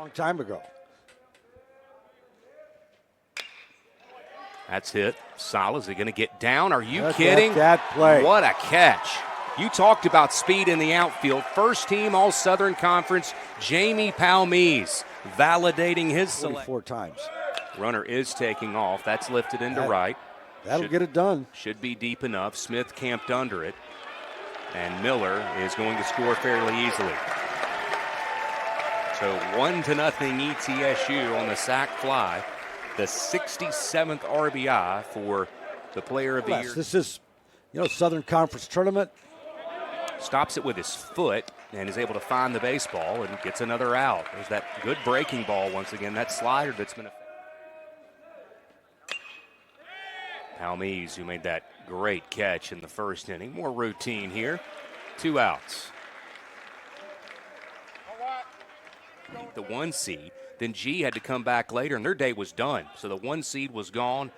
long time ago. That's hit. Sal, is he going to get down? Are you kidding? That play. What a catch. You talked about speed in the outfield. First team All-Southern Conference, Jamie Palmise, validating his selection. 4 times. Runner is taking off. That's lifted into right. That'll get it done. Should be deep enough. Smith camped under it. And Miller is going to score fairly easily. So 1-0 ETSU on the sac fly. The 67th RBI for the player of the year. This is, Southern Conference tournament. Stops it with his foot and is able to find the baseball and gets another out. There's that good breaking ball once again, that slider that's been Palmise, who made that great catch in the first inning. More routine here. 2 outs. The 1 seed. Then G had to come back later, and their day was done. So the 1 seed was gone,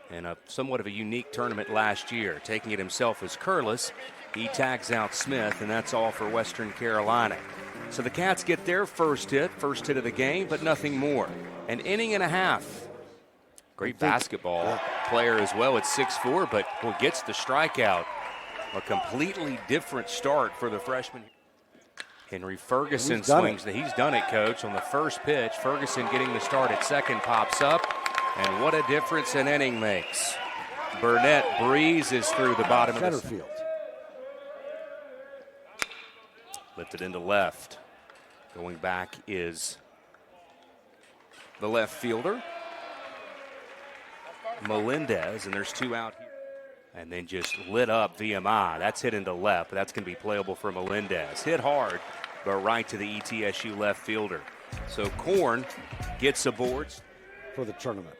and somewhat of a unique tournament last year. Taking it himself as Curlis. He tags out Smith, and that's all for Western Carolina. So the Cats get their first hit of the game, but nothing more. An inning and a half. Great basketball player as well at 6'4", but gets the strikeout. A completely different start for the freshman. Henry Ferguson swings. He's done it, Coach. On the first pitch, Ferguson getting the start at second pops up, and what a difference an inning makes. Burnett breezes through the bottom of the center field. Lifted into left. Going back is the left fielder, Melendez, and there's 2 out here. And then just lit up VMI. That's hit into left, but that's going to be playable for Melendez. Hit hard, but right to the ETSU left fielder. So Korn gets aboard for the tournament.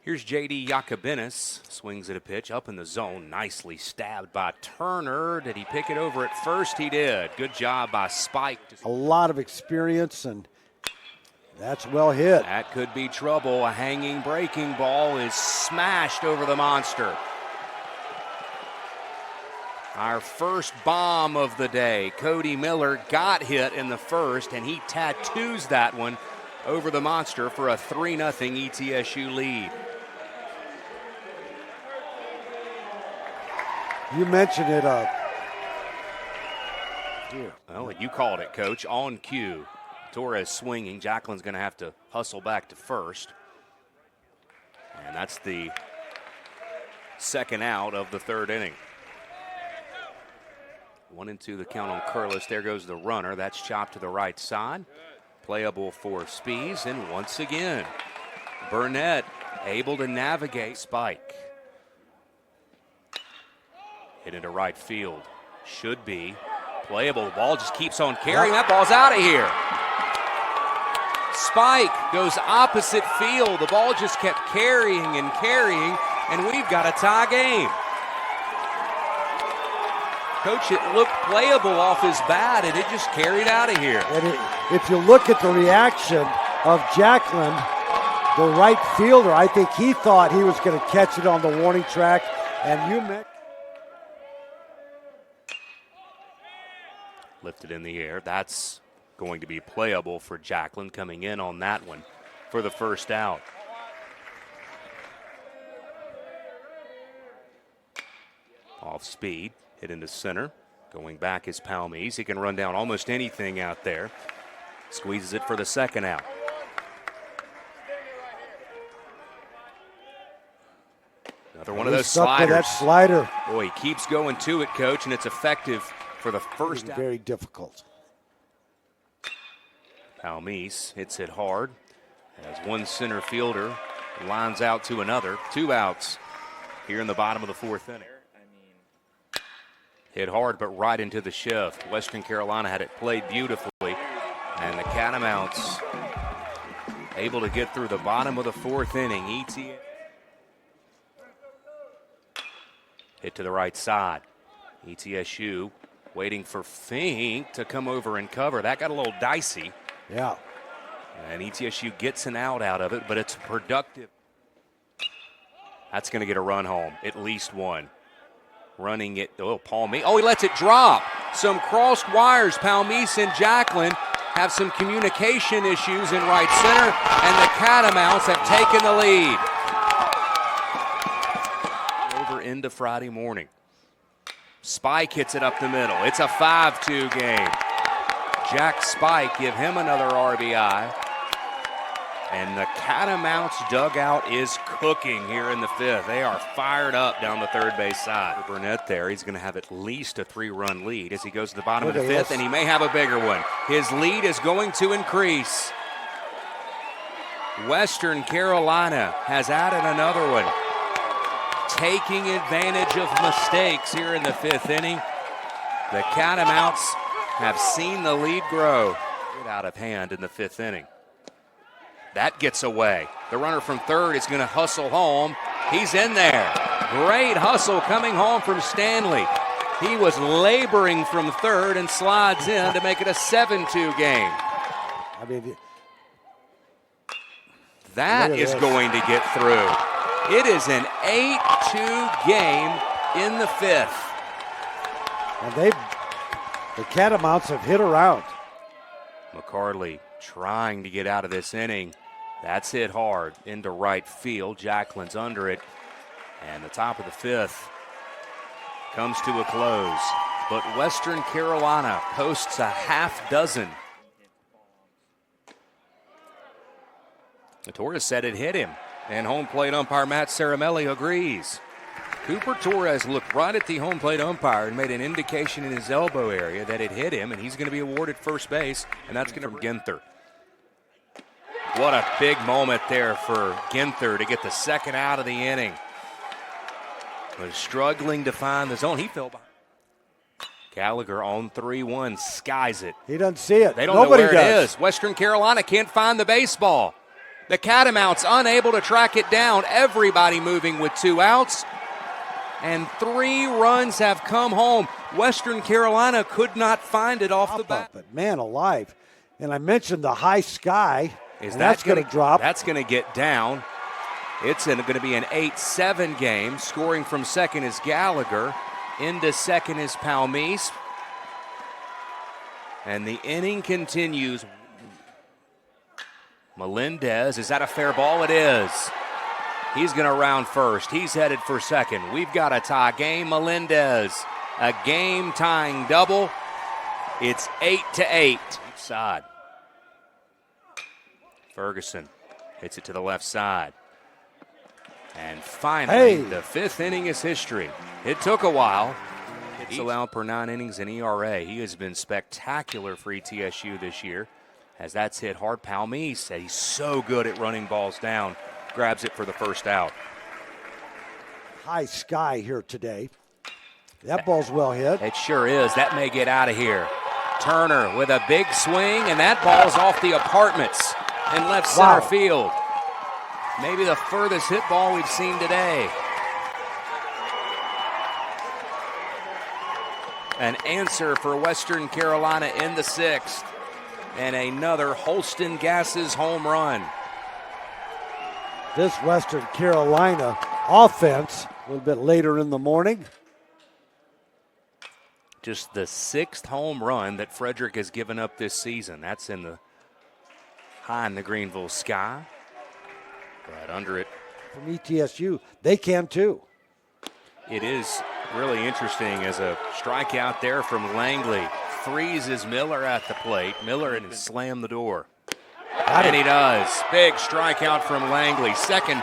Here's J.D. Yacobinis. Swings at a pitch up in the zone. Nicely stabbed by Turner. Did he pick it over at first? He did. Good job by Spike. A lot of experience, and that's well hit. That could be trouble. A hanging breaking ball is smashed over the monster. Our first bomb of the day. Cody Miller got hit in the first, and he tattoos that one over the monster for a 3-0 ETSU lead. You mentioned it. Well, you called it, Coach. On cue. Torres swinging. Jacqueline's going to have to hustle back to first. And that's the second out of the third inning. 1-2 the count on Curlis. There goes the runner. That's chopped to the right side. Playable for Spees. And once again, Burnett able to navigate. Spike. Hit into right field. Should be playable. The ball just keeps on carrying. That ball's out of here. Spike goes opposite field. The ball just kept carrying, and we've got a tie game. Coach, it looked playable off his bat, and it just carried out of here. And if you look at the reaction of Jacqueline, the right fielder, I think he thought he was going to catch it on the warning track, and you met. Lifted in the air. That's going to be playable for Jacqueline coming in on that one for the first out. Off speed. Hit into center. Going back is Palmise. He can run down almost anything out there. Squeezes it for the second out. Another one of those sliders. That slider. Boy, he keeps going to it, Coach, and it's effective for the first out. Very difficult. Palmise hits it hard as one center fielder lines out to another. 2 outs here in the bottom of the fourth inning. Hit hard, but right into the shift. Western Carolina had it played beautifully, and the Catamounts able to get through the bottom of the fourth inning. Hit to the right side. ETSU waiting for Fink to come over and cover. That got a little dicey. Yeah. And ETSU gets an out of it, but it's productive. That's going to get a run home, at least one. Running it, Palmise. Oh, he lets it drop. Some crossed wires, Palmise and Jacqueline. have some communication issues in right center, and the Catamounts have taken the lead. Over into Friday morning. Spike hits it up the middle. It's a 5-2 game. Jack Spike give him another RBI. And the Catamounts dugout is cooking here in the 5th. They are fired up down the third base side. Burnett there, he's going to have at least a 3-run lead as he goes to the bottom of the 5th, and he may have a bigger one. His lead is going to increase. Western Carolina has added another one, taking advantage of mistakes here in the 5th inning. The Catamounts have seen the lead grow. Get out of hand in the 5th inning. That gets away. The runner from third is going to hustle home. He's in there. Great hustle coming home from Stanley. He was laboring from third and slides in to make it a 7-2 game. I mean, that is going to get through. It is an 8-2 game in the 5th. And the Catamounts have hit around. McCarley trying to get out of this inning. That's hit hard into right field. Jacqueline's under it. And the top of the 5th comes to a close. But Western Carolina posts a half dozen. Torres said it hit him. And home plate umpire Matt Caramelli agrees. Cooper Torres looked right at the home plate umpire and made an indication in his elbow area that it hit him, and he's going to be awarded first base, and that's going to be Ginther. What a big moment there for Ginther to get the second out of the inning. Was struggling to find the zone. He fell behind. Gallagher on 3-1, skies it. He doesn't see it. They don't Nobody know where does. it is. Western Carolina can't find the baseball. The Catamounts unable to track it down. Everybody moving with 2 outs. And 3 runs have come home. Western Carolina could not find it off the bat. But man alive. And I mentioned the high sky. That's going to drop. That's going to get down. It's going to be an 8-7 game. Scoring from second is Gallagher. Into second is Palmise. And the inning continues. Melendez, is that a fair ball? It is. He's going to round first. He's headed for second. We've got a tie game. Melendez, a game-tying double. It's 8-8. Each side. Ferguson hits it to the left side. And finally, the 5th inning is history. It took a while. Hits allowed per 9 innings in ERA. He has been spectacular for ETSU this year. As that's hit hard, Palmise, he's so good at running balls down, grabs it for the first out. High sky here today. That ball's well hit. It sure is. That may get out of here. Turner with a big swing, and that ball's off the apartments in left center field. Maybe the furthest hit ball we've seen today. An answer for Western Carolina in the 6th. And another Holston Gases home run. This Western Carolina offense, a little bit later in the morning. Just the 6th home run that Frederick has given up this season. That's in the high in the Greenville sky. Right under it. From ETSU, they can too. It is really interesting as a strikeout there from Langley. Freezes Miller at the plate. Miller and slam the door. And he does. Big strikeout from Langley. Second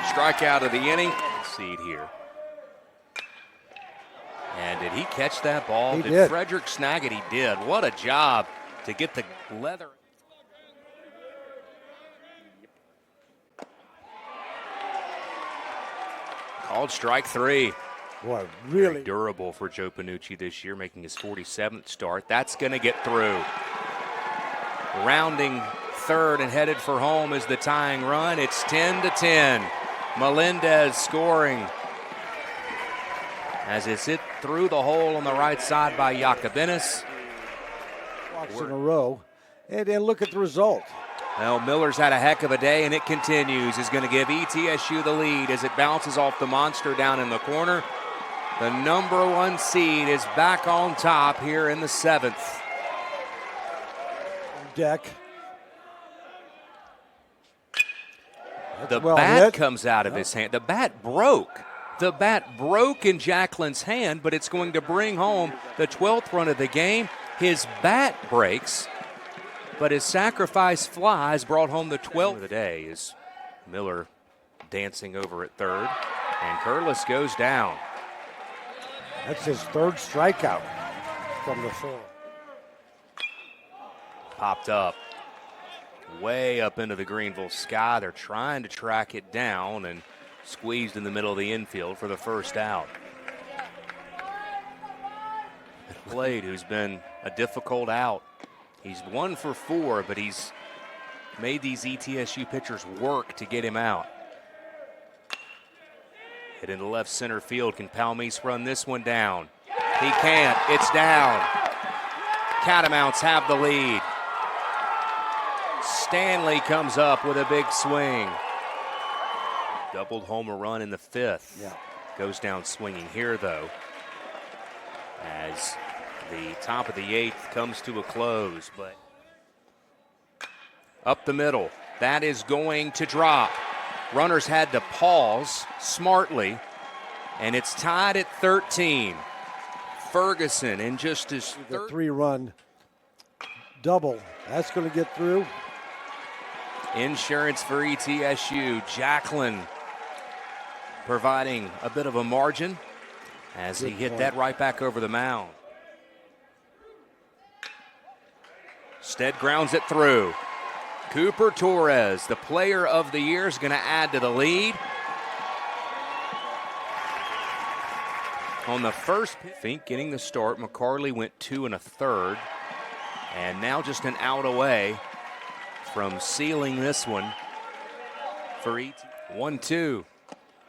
strikeout of the inning. Seed here. And did he catch that ball? He did did. Frederick snag it? He did. What a job to get the leather. Called strike 3. Boy, really very durable for Joe Panucci this year, making his 47th start. That's going to get through. Rounding third and headed for home is the tying run. It's 10-10. Melendez scoring as it's hit through the hole on the right side by Jacobinis. walks in a row. And look at the result. Well, Miller's had a heck of a day, and it continues. Is going to give ETSU the lead as it bounces off the monster down in the corner. The number 1 seed is back on top here in the 7th. deck. The well bat hit. comes out of his hand. The bat broke. The bat broke in Jacklin's hand, but it's going to bring home the 12th run of the game. His bat breaks, but his sacrifice flies brought home the 12th of the day. Is Miller dancing over at third, and Curlis goes down. That's his third strikeout from the four. Popped up, way up into the Greenville sky. They're trying to track it down and squeezed in the middle of the infield for the first out. Blade, who's been a difficult out. He's 1 for 4, but he's made these ETSU pitchers work to get him out. Hit into left center field. Can Palmese run this one down? He can't. It's down. Catamounts have the lead. Stanley comes up with a big swing. Doubled homer run in the 5th. Yeah. Goes down swinging here, though, as the top of the 8th comes to a close. But up the middle, that is going to drop. Runners had to pause smartly, and it's tied at 13. Ferguson in just his The 3-run double. That's going to get through. Insurance for ETSU. Jacklin providing a bit of a margin as he hit that right back over the mound. Stead grounds it through. Cooper Torres, the player of the year, is going to add to the lead. On the first pitch, Fink getting the start. McCarley went 2 1/3. And now just an out away from sealing this one for ET. 1-2.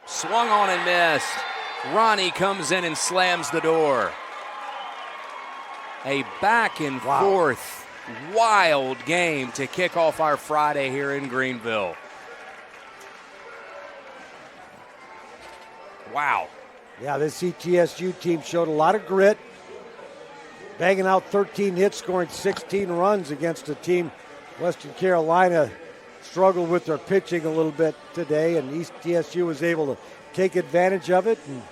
Swung on and missed. Ronnie comes in and slams the door. A back and forth wild game to kick off our Friday here in Greenville. Wow. Yeah, this ETSU team showed a lot of grit, banging out 13 hits, scoring 16 runs against a team. Western Carolina struggled with their pitching a little bit today, and ETSU was able to take advantage of it and